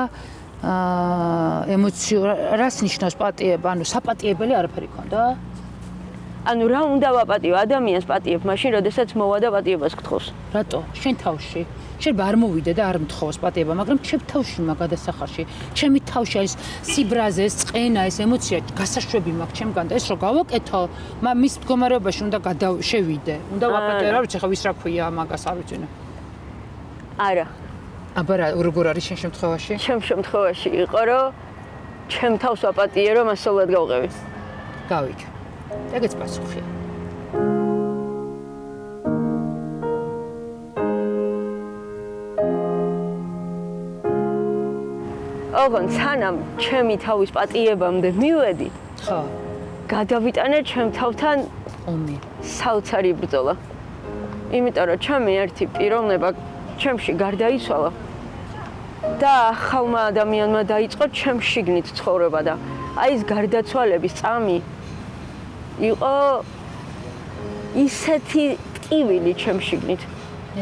ემოციურ რას ნიშნავს პატიება ანუ საპატიებელი არაფერი ქონდა ანუ რა უნდა ვაპატიო ადამიანს პატიებ მაშინ როდესაც მოვა და პატიებას გთხოვს რატო შენ თავში შენ არ მოვიდე და არ მთხოვს პატიება მაგრამ ჩემ თავში მაგ გადასახარში ჩემი თავში არის სიბრაზე ეს წყენა ეს ემოცია გასაშვები მაქვს ჩემგან და ეს რო გავაკეთო მის მდგომარეობაში უნდა შევიდე უნდა ვაპატიო რა ვიცი ხა ვის რა ქვია მაგას არ ვიცი არა აბა რა როგორ არის შენ შემთხვევაში ჩემ შემთხვევაში იყო რომ ჩემ თავს ვაპატიე რომ მასწავლად გავყევი გავიქ ეგეც პასუხია ოღონდ სანამ ჩემი თავის პატიებამდე მივედი ხო გადავიტანე ჩემ თავთან ომი საოცარი ბრძოლა იმიტომ რომ ჩემი ერთი პიროვნება ჩემში გარდაიცვალა და ახალმა ადამიანმა დაიწყო ჩემ შიგნით ცხოვრება და აი ეს გარდაცვალების წამი იყო ისეთი ტკივილი ჩემ შიგნით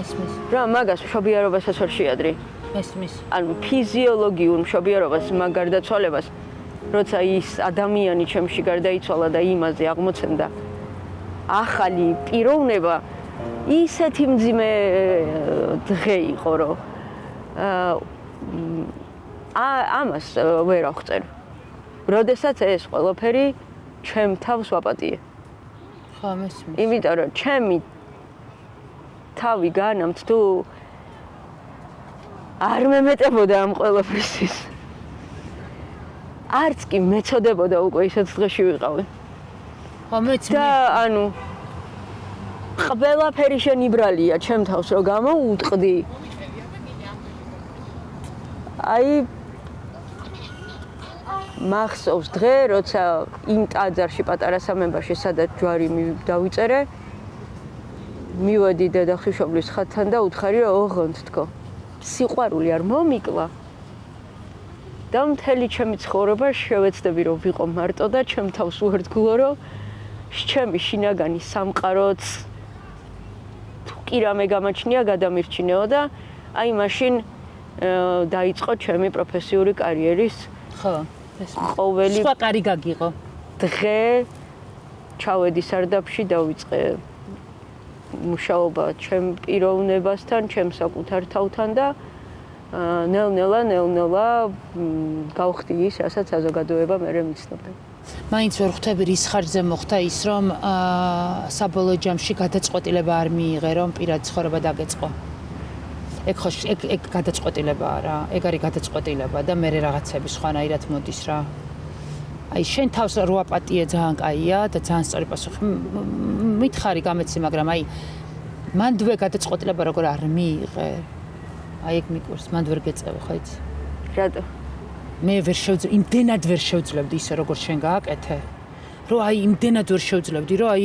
ესმის რა მაგას მშობიარობასაც ვერ შეადრი ესმის ანუ ფიზიოლოგიურ მშობიარობას მაგ გარდაცვალებას როცა ის ადამიანი ჩემში გარდაიცვალა და იმაზე აღმოცენდა ახალი პიროვნება ისეთი მძიმე დღე იყო რომ ამას ვერ აღწერ. როდესაც ეს ყველაფერი ჩემ თავს ვაპატიე. ხო, მესმის. იმიტომ რომ ჩემი თავი განამთ თუ არ მემეტებოდა ამ ყველაფრისთვის. არც კი მეწოდებოდა უკვე ისეთ დღეში ვიყავი. ხო, მეც და ანუ ყველაფერი შენიბრალია ჩემ თავს რომ გამოუტყდი. აი მახსოვს დღე, როცა იმ ტაძარში პატარა სამებაში სადაც ჯვარი დავიწერე, მივედი დედახიშობლის ხატთან და უთხარი რომ ოღონდ თქო. სიყვარული არ მომიკლა. და მთელი ჩემი ცხოვრება შევეცდები რომ ვიყო მარტო და ჩემ თავს უერთგულო რომ ჩემი შინაგანი სამყაროც თუ კი რამე გამაჩნია გადამირჩინეო და აი მაშინ დაიწყო ჩემი პროფესიული კარიერის ხო ყოველი სხვა კარი გაგიღო დღე ჩავედი სარდაფში დავიწყე მუშაობა ჩემ პიროვნებასთან, ჩემ საკუთარ თავთან და ნელ-ნელა გავხდი ის, რასაც საზოგადოება მერე მიცნობდა. მაინც ვერ ხვდები რის ხარჯზე მოხდა ის, რომ საბოლოო ჯამში გადაწყვეტილება არ მიიღე, რომ პირადი ცხოვრება დაგეწყო. ეგ გადაწყვეტილებაა რა, ეგ არის გადაწყვეტილება და მე რაღაცები სხვანაირად მოდის რა. აი შენ თავს რო აპატიე ძალიან კაია და ძალიან სწორი პასუხი მითხარი გამეცი, მაგრამ აი მანდვე გადაწყვეტილება როგორ არ მიიღე. აი ეგ მიყვარს, მანდ ვერ გეწევი, ხო იცი? რატო? მე ვერ შევძლებ, იმდენად ვერ შევძლებდი ისე როგორ შენ გააკეთე, რომ აი იმდენად ვერ შევძლებდი, რომ აი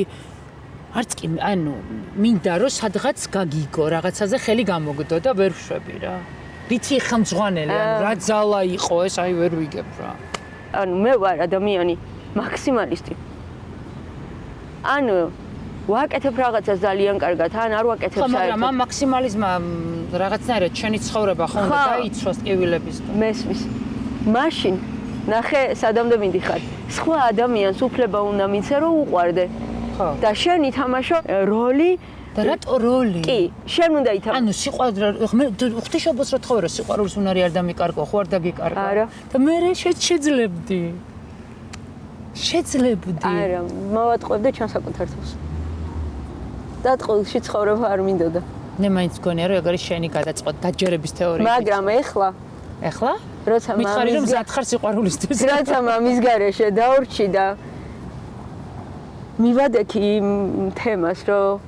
არც კი ანუ მინდა რომ სადღაც გაგიგო, რაღაცაზე ხელი გამოგდო და ვერ შვები რა. რითი ხმძღვანელი, ანუ რა ძალა იყო ეს, აი ვერ ვიგებ რა. ანუ მე ვარ ადამიანი მაქსიმალისტი. ანუ ვაკეთებ რაღაცას ძალიან კარგად, ან არ ვაკეთებ საერთოდ. ხო, მაგრამ ამ მაქსიმალიზმმა რაღაცნაირად შენი ცხოვრება ხო უნდა დაიცვას ტკივილების. მესმის. მაშინ ნახე სადამდე მიდიხარ. სხვა ადამიანს უფლება უნდა მიცე რომ უყვარდე. ხო. და შენ ითამაშო როლი და რატო როლი? კი, შენ უნდა ითამაშო. ანუ სიყვარული, მე ღვთისმშობელს რო თხოვე რომ სიყვარულის უნარი არ დამიკარგო, ხო არ დაგიკარგა? არა. და მე შეძლებდი. შეძლებდი. არა, მოვატყუებდა ჩემს საკუთარ თავს. დატყუილში ცხოვრება არ მინდოდა. მე მაინც გქონია რომ ეგ არის შენი გადაწყვეტ დაჯერების თეორია. მაგრამ ეხლა როცა მითხარი რომ მზად ხარ სიყვარულისთვის. როცა მამის გარეშე დაურჩი და მივადექი იმ თემას, რომ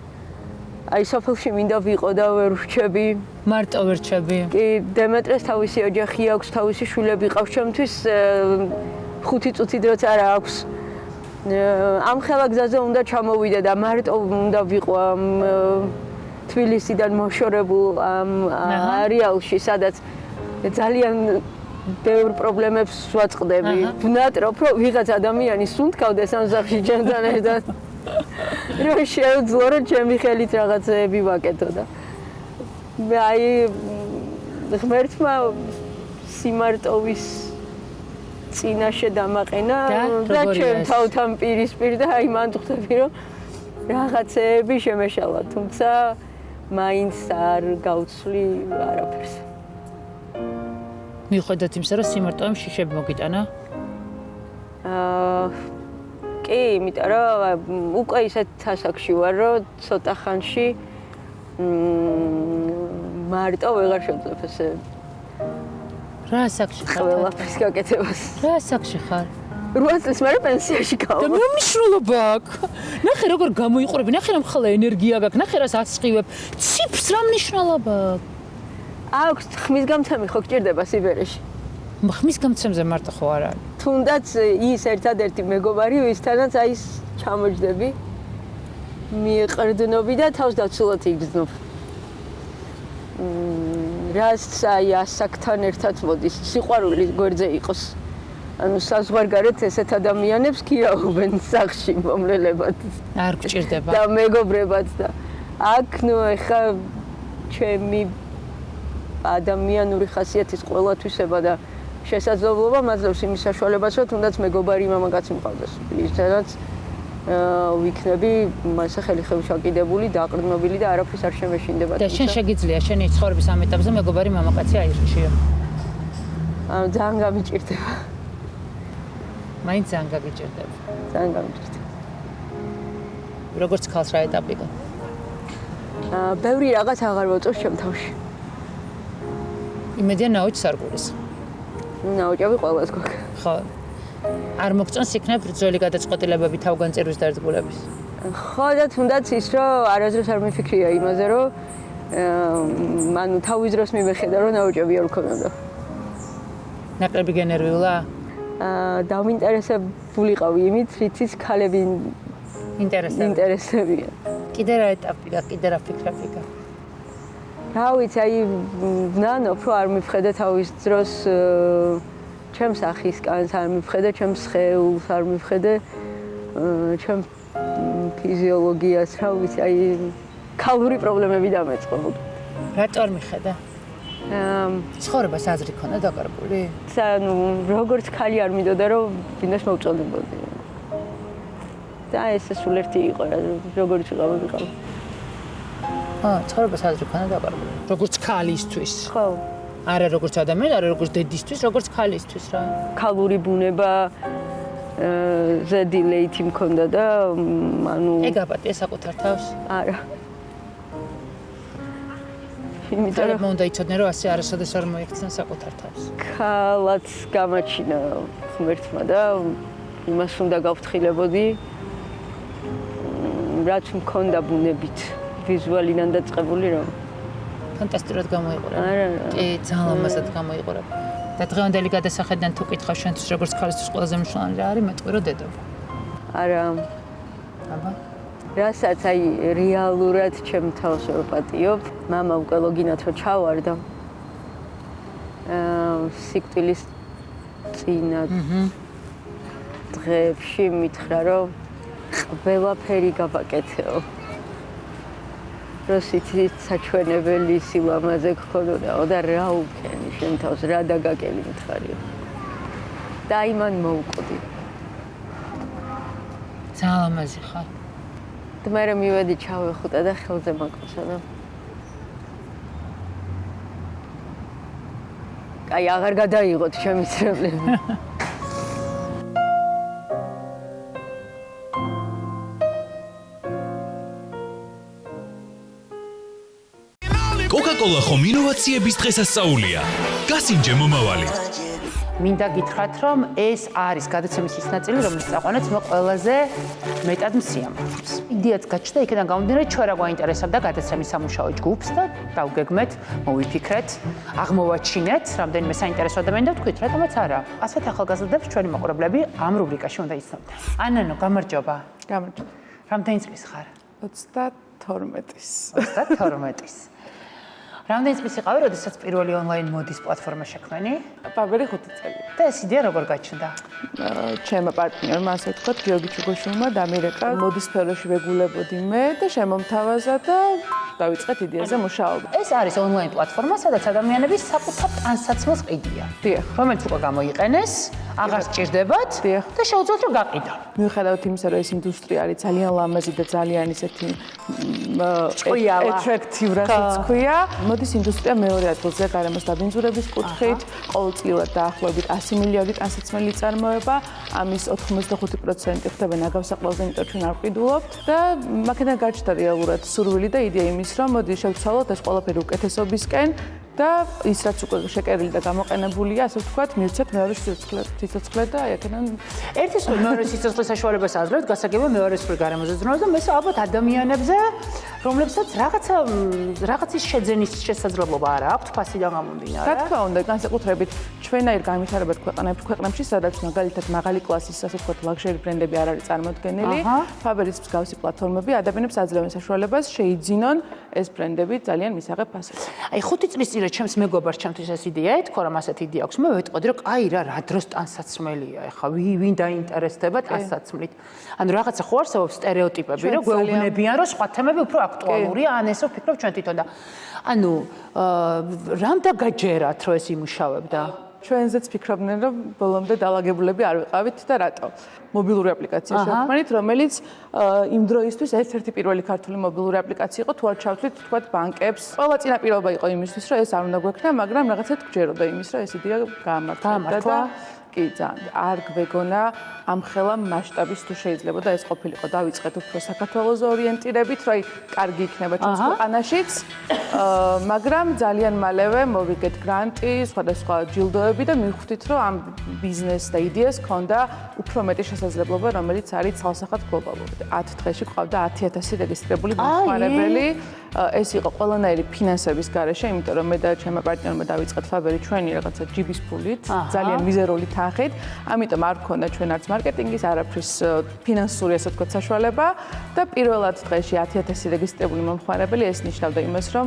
აი სოფელში მინდა ვიყო და ვერ ვრჩები. მარტო ვერ რჩები. კი, დემეტრეს თავისი ოჯახი აქვს, თავისი შვილები ყავს, ჩემთვის 5 წუთი დროც არ აქვს. ამ ხელა გზაზე უნდა ჩამოვიდე და მარტო უნდა ვიყო ამ თბილისიდან მოშორებულ ამ არეალში, სადაც ძალიან ბევრ პრობლემებს ვაწყდები. ვნატრობ, რომ ვიღაც ადამიანი სუნთქავდეს ამ სახში ჩემთან ერთად. რომ შეუძლო რომ ჩემი ხელით რაღაცეები ვაკეთო და აი ღმერთმა სიმარტოვის წინაშე დამაყენა და ჩემ თავთან პირისპირ და აი მან ვხვდები რომ რაღაცეები შემეშალა, თუმცა მაინც არ გავცვლი არაფერს. მიუხედავად იმისა, რომ სიმარტოვემ შიშები მოგიტანა? კი, იმიტომ რომ უკვე ისეთ ასაკში ვარ, რომ ცოტა ხანში მარტო ვეღარ შევძლებ ესე. რა ასაკში ხარ? ყველაფრის გაკეთებას. რა ასაკში ხარ? 8 წელს მერე პენსიაში და გავარ. მე მნიშვნელობა აქვს. ნახე როგორ გამოიყურები, ნახე რა მხოლოდ ენერგია გაქვს, ნახე რას ასხივებ. ციფრს რა მნიშვნელობა აქვს ხმის გამცემი ხო გჭირდება სიბერეში. ხმის გამცემზე მარტო ხო არ არის. თუნდაც ის ერთადერთი მეგობარი, ვისთანაც აი ჩამოჯდები. მიყრდნობი და თავს დაცულად იგრძნობ. რაც აი ასაკთან ერთად მოდის, სიყვარული გვერდზე იყოს. ანუ საზღვარგარეთ ესეთ ადამიანებს ქიაობენ სახში მომლელებად. არ გჭირდება. და მეგობრებად და აქ ნუ ეხა ჩემი ადამიანური ხასიათის ყველათვისება და შესაძლებლობა მაძლევს იმის საშუალებას, რომ თუნდაც მეგობარი მამაკაცი მყავდეს. ისედაც ვიქნები მასე ხელი შეკიდებული, დაყრდნობილი და არაფრის არ შემეშინდება. და შენ შეგიძლია შენი ცხოვრების ამ ეტაპზე მეგობარი მამაკაცი აირჩიო. ანუ ძალიან გამიჭირდება. მაინც ძალიან გაგიჭირდება. ძალიან გამიჭირდება. როგორც ხალხს რა ეტაპი გა? ბევრი რაღაც აღარ ვაწევს ჩემ თავში. იმედია ნაოჭს არ გულის. ნაოჭები ყველას გვაქვს. ხო. არ მოგწონს იქნებ ძველი გადაწყვეტილებები თავგანწირვის დარწმუნების. ხო და თუნდაც ის რომ არასდროს არ მიფიქრია იმაზე რომ ანუ თავის დროს მივეხედა რომ ნაოჭები არ მქონოდა. ნაკლები გენერვიულა? დავინტერესებულიყავი იმით, რითიც ქალები ინტერესებიან. კიდე რა ეტაპი გა, კიდე რა ფიქრები გა? რა ვიცი, აი ვნანობ, რომ არ მივხედე თავის დროს ჩემს ახისკანს, არ მივხედე ჩემს სხეულს, არ მივხედე ჩემ ფიზიოლოგიას, რა ვიცი, აი ქალური პრობლემები დამეწყო. რატო არ მიხედა? ცხოვრებას აზრი ქონდა დაკარგული? ანუ როგორც ქალი არ მინდოდა რომ ვინდეს მოვწოდებოდი. და ეს სულ ერთი იყო რა, როგორც ვიყავ. ცხოვრებას აზრი ქონდა დაკარგული. როგორც ქალისთვის. ხო. არა როგორც ადამიანი, არა როგორც დედისთვის, როგორც ქალისთვის რა. ქალური ბუნება ზედილეითი მქონდა და ანუ ეგ აპატია საკუთარ თავს? არა. იმიტომ რომ უნდა იცოდნენ რომ ასე არასოდეს არ მოიქცნენ საკუთარ თავს. ქალაც გამაჩინა ღმერთმა და იმას უნდა გავფრთხილებოდი რაც მქონდა ბუნებით ვიზუალიდან დაწყებული რომ ფანტასტიკურად გამოიყურა. არა. კი, ძალიან ლამაზად გამოიყურა. და დღევანდელი გადასახედიდან თუ კითხავ შენთვის როგორც ქალისთვის ყველაზე მნიშვნელოვანი რა არის, მეტყვი რომ დედობა. არა. აბა. რასაც აი რეალურად ჩემ თავს ვაპატიობ, მამა უკვე ლოგინად რო ჩავარდა. სიკვდილის წინა დღეებში მითხრა რომ ყველაფერი გავაკეთეო. როსიცით საჩვენებელი სილამაზე გქონოდაო და რა უკენი შენ თავს რა დაგაკელი მითხარიო. და იმან მოვკვდი. ძალიან ლამაზი ხარ. და მე მივედი ჩავეხუტა და ხელზე მაკოცა და აი აღარ გადაიღოთ ჩემი ცრემლები. Coca-Cola ხომ ინოვაციების დღესასწაულია. გასინჯე მომავალი. მინდა გითხრათ, რომ ეს არის გადაცემის ის ნაწილი, რომელიც წაყვანეთ მე ყველაზე მეტად მსიამოვნებს. იდეაც გაჩნდა იქიდან გამომდინარე, ჩვენ რა გვაინტერესებდა გადაცემის სამუშაო ჯგუფს და დავგეგმეთ, მოვიფიქრეთ, აღმოვაჩინეთ, რამდენიმე საინტერესო ადამიანი და ვთქვით, რატომაც არა. ასეთ ახალგაზრდებს ჩვენი მაყურებლები ამ რუბრიკაში უნდა იცნობდნენ. ანანო, გამარჯობა. გამარჯობა. რამდენი წლის ხარ? 32-ის. 32-ის. რამდენი წლის იყავი, როდესაც პირველი ონლაინ მოდის პლატფორმა შექმენი? პაბერი 5 წელი. და ეს იდეა როგორ გაჩნდა? ჩემო პარტნიორმა, ასე ვთქვათ, გიორგი ჩუგოშვილმა დამირეკა მოდის სფეროში ვეგულებოდი მე და შემომთავაზა და დავიწყეთ იდეაზე მუშაობა. ეს არის ონლაინ პლატფორმა, სადაც ადამიანები საკუთარ ტანსაცმელს ყიდიან. დიახ. რომელიც უკვე გამოიყენეს, აღარ სჭირდებათ დიახ. და შეუძლიათ რომ გაყიდონ. მიუხედავად იმისა, რომ ეს ინდუსტრია არის ძალიან ლამაზი და ძალიან ისეთი ჭკვიალა. attractive, რასაც ქვია, მოდის ინდუსტრია მეორე ადგილზეა გარემოს დაბინძურების კუთხით, ყოველწლიურად დაახლოებით 100 მილიარდი ტანსაცმელი იწარმოება, ამის 85% ხდება ნაგავსაყვალზე, იმიტომ ჩვენ არ ვყიდულობთ და მაქედან გაჩნდა რეალურად სურვილი და იდეა იმის, რომ მოდი შევცვალოთ ეს ყველაფერი უკეთესობისკენ და ის რაც უკვე შეკერილი და გამოყენებულია, ასე ვთქვათ, მივცეთ მეორე სიცოცხლე და აი აქედან ერთი სულ მეორე სიცოცხლის საშუალებას აძლევთ, გასაგებია მეორე სულ გარემოზე ზრუნავს და მესამე ალბათ ადამიანებზე, რომლებსაც რაღაცის შეძენის შესაძლებლობა არ აქვთ ფასიდან გამომდინარე. რა თქმა უნდა, განსაკუთრებით ჩვენაირ განვითარებად ქვეყნებში, სადაც მაგალითად მაღალი კლასის, ასე ვთქვათ, ლაგჟერი ბრენდები არ არის წარმოდგენილი, ფაბერის მსგავსი პლატფორმები ადამიანებს აძლევენ საშუალებას შეიძინონ ეს ბრენდები ძალიან მისაღებ ფასად. აი 5 წლის წინ ჩემს მეგობარს ჩემთვის ეს იდეა ეთქვა, რომ ასეთი იდეა აქვს. მე ვეტყოდი, რომ აი რა დროს ტანსაცმელია, ეხა ვინ დაინტერესდება ტანსაცმლით. ანუ რაღაცა ხო არსებობს სტერეოტიპები, რომ გვეუბნებიან, რომ სხვა თემები უფრო აქტუალურია, ან ესე ვფიქრობ ჩვენ თვითონ და ანუ რამ დაგაჯერათ, რომ ეს იმუშავებდა? ჩვენზეც ფიქრობდნენ, რომ ბოლომდე დაალაგებულები არ ვიყავით და რატო? მობილური აპლიკაცია შევქმნით, რომელიც იმ დროისთვის ერთ-ერთი პირველი ქართული მობილური აპლიკაცია იყო, თუ არ ჩავთვლით, თქვათ, ბანკებს. ყველა წინაპირობა იყო იმისთვის, რომ ეს არ უნდა გვექნა, მაგრამ რაღაცად გჯეროდა იმის, რომ ეს იდეა გაამართლა და კი ძალიან არ გვეგონა ამხელა მასშტაბის თუ შეიძლებოდა ეს ყოფილიყო დავიწყეთ უფრო საქართველოს ორიენტირებით, რომ აი კარგი იქნება ჩვენს ქვეყანაშიც, მაგრამ ძალიან მალევე მოვიგეთ გრანტი, სხვადასხვა ჯილდოები და მივხვდით, რომ ამ ბიზნეს და იდეას ჰქონდა უფრო მეტი შესაძლებლობა, რომელიც არის ცალსახად გლობალური. 10 დღეში ყავდა 10,000 რეგისტრირებული მომხმარებელი. ეს იყო ყველანაირი ფინანსების გარეშე, იმიტომ რომ მე და ჩემმა პარტნიორმა დავიწყეთ ფაბერი ჩვენი რაღაცა ჯიბის ფულით, ძალიან მიზერული თანხით, ამიტომ არ გქონდა ჩვენ არც მარკეტინგის, არაფრის ფინანსური, ასე ვთქვათ, საშუალება და პირველად დღეში 10,000 რეგისტრირებული მომხმარებელი ეს ნიშნავდა იმას, რომ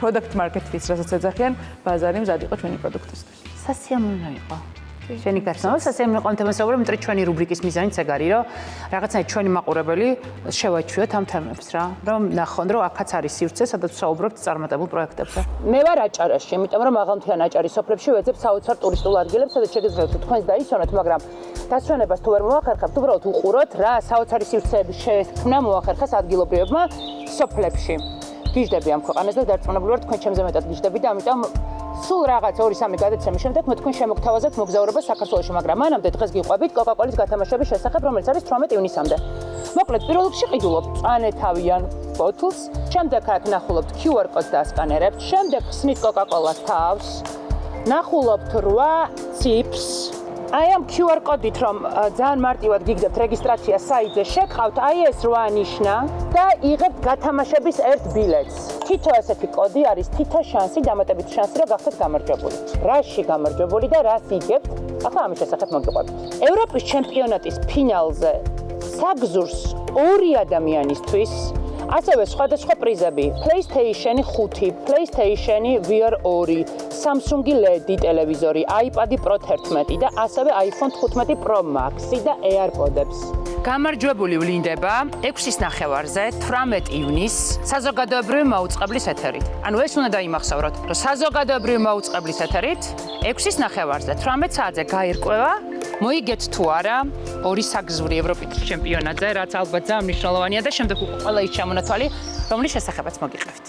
product market fit, რასაც ეძახიან, ბაზარი მზად იყო ჩვენი პროდუქტისთვის. სასიამოვნო იყო. შენი გაცნობა სასიამოვნო იყო ამ თემას, იმიტომ რომ ჩვენი რუბრიკის მიზანიც ეგ არის, რომ რაღაცნაირად ჩვენი მაყურებელი შევაჩვიოთ ამ თემებს რა, რომ ნახონ, რომ აქაც არის სივრცე, სადაც ვსაუბრობთ წარმატებულ პროექტებზე. მე ვარ აჭარაში, იმიტომ რომ მაღალმთიან აჭარის სოფლებში ვეძებ საოცარ ტურისტულ ადგილებს, სადაც შეგიძლიათ თქვენს დაიცვანოთ, მაგრამ დასვენებას თუ ვერ მოახერხებთ, უბრალოდ უყუროთ რა საოცარი სივრცეების შექმნა მოახერხეს ადგილობრივებმა სოფლებში. გიждები ამ ქვეყანას და დარწმუნებული ვარ თქვენ ჩემზე მეტად გიждები და ამიტომ სულ რაღაც 2-3 გადაცემის შემდეგ მე თქვენ შემოგთავაზებთ მოგზაურობა საქართველოში, მაგრამ მანამდე დღეს გიყვებით Coca-Cola-ის გათამაშების შესახებ, რომელიც არის 18 ივნისამდე. მოკლედ, პირველ რიგში ყიდულობთ წანეთავიან ბოთლს, შემდეგ აქ ნახულობთ QR კოდს დასკანერებთ, შემდეგ ხსნით Coca-Cola-ს თავს, ნახულობთ 8 ციფრს. აი ამ QR კოდით რომ ძალიან მარტივად გიგდებთ რეგისტრაცია საიტზე, შეგყავთ აი ეს 8 ნიშნა და იღებთ გათამაშების ერთ ბილეთს. თითო ასეთი კოდი არის თითო შანსი, დამატებითი შანსი, რომ გახდეთ გამარჯვებული. რაში გამარჯვებული და რას იგებთ? ახლა ამის შესახებ მოგიყვებით. ევროპის ჩემპიონატის ფინალზე საგზურს 2 ადამიანისთვის ასევე სხვადასხვა პრიზები, PlayStation 5, PlayStation VR 2, Samsung LED ტელევიზორი, iPad Pro 11 და ასევე iPhone 15 Pro Max და AirPods. გამარჯვებული ვლინდება 6-ის ნახევარზე 18 ივნისს საზოგადოებრივი მაუწყებლის ეთერით. ანუ ეს უნდა დაიმახსოვროთ, რომ საზოგადოებრივი მაუწყებლის ეთერით 6-ის ნახევარზე 18 საათზე გაირკვევა, მოიგეთ თუ არა 2 საგზური ევროპის ჩემპიონატზე, რაც ალბათ ძალიან მნიშვნელოვანია და შემდეგ უკვე ყველა ის ჩამონათვალი, რომლის შესახებაც მოგიყევთ.